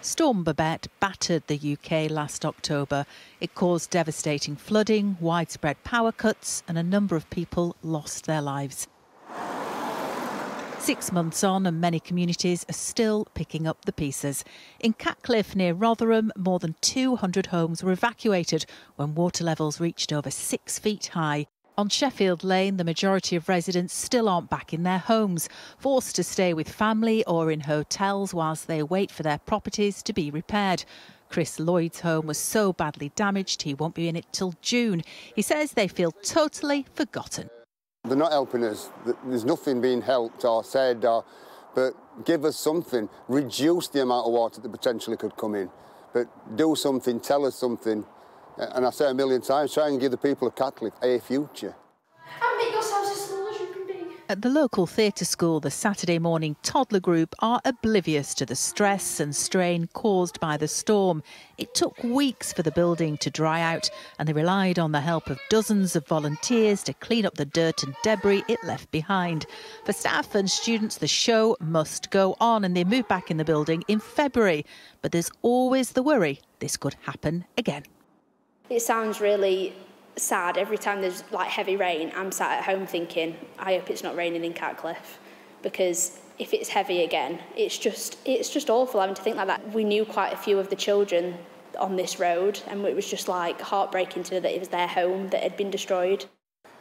Storm Babet battered the UK last October. It caused devastating flooding, widespread power cuts, and a number of people lost their lives. 6 months on, and many communities are still picking up the pieces. In Catcliffe, near Rotherham, more than 200 homes were evacuated when water levels reached over 6 feet high. On Sheffield Lane, the majority of residents still aren't back in their homes, forced to stay with family or in hotels whilst they wait for their properties to be repaired. Chris Lloyd's home was so badly damaged he won't be in it till June. He says they feel totally forgotten. They're not helping us. There's nothing being helped or said, but give us something. Reduce the amount of water that potentially could come in. But do something, tell us something. And I say a million times, try and give the people of Catcliffe a future. And make yourselves as small as you can be. At the local theatre school, the Saturday morning toddler group are oblivious to the stress and strain caused by the storm. It took weeks for the building to dry out, and they relied on the help of dozens of volunteers to clean up the dirt and debris it left behind. For staff and students, the show must go on, and they move back in the building in February. But there's always the worry this could happen again. It sounds really sad. Every time there's like heavy rain, I'm sat at home thinking, I hope it's not raining in Catcliffe, because if it's heavy again, it's just awful having to think like that. We knew quite a few of the children on this road, and it was just like heartbreaking to know that it was their home that had been destroyed.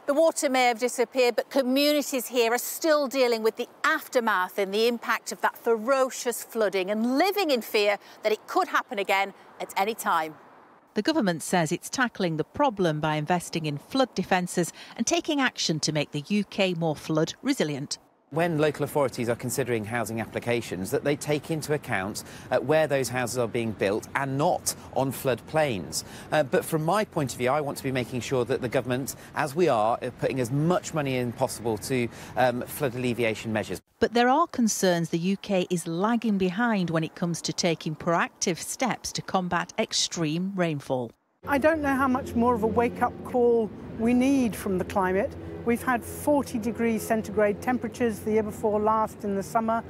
The water may have disappeared, but communities here are still dealing with the aftermath and the impact of that ferocious flooding and living in fear that it could happen again at any time. The government says it's tackling the problem by investing in flood defences and taking action to make the UK more flood resilient. When local authorities are considering housing applications, that they take into account where those houses are being built and not on floodplains. But from my point of view, I want to be making sure that the government, as we are, putting as much money in possible to flood alleviation measures. But there are concerns the UK is lagging behind when it comes to taking proactive steps to combat extreme rainfall. I don't know how much more of a wake-up call we need from the climate. We've had 40 degrees centigrade temperatures the year before last in the summer.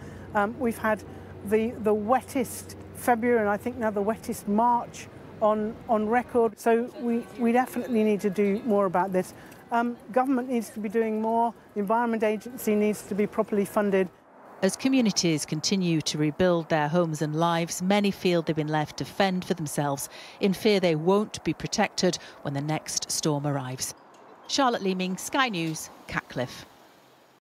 We've had the wettest February and I think now the wettest March on record. So we definitely need to do more about this. Government needs to be doing more. The Environment Agency needs to be properly funded. As communities continue to rebuild their homes and lives, many feel they've been left to fend for themselves, in fear they won't be protected when the next storm arrives. Charlotte Leeming, Sky News, Catcliffe.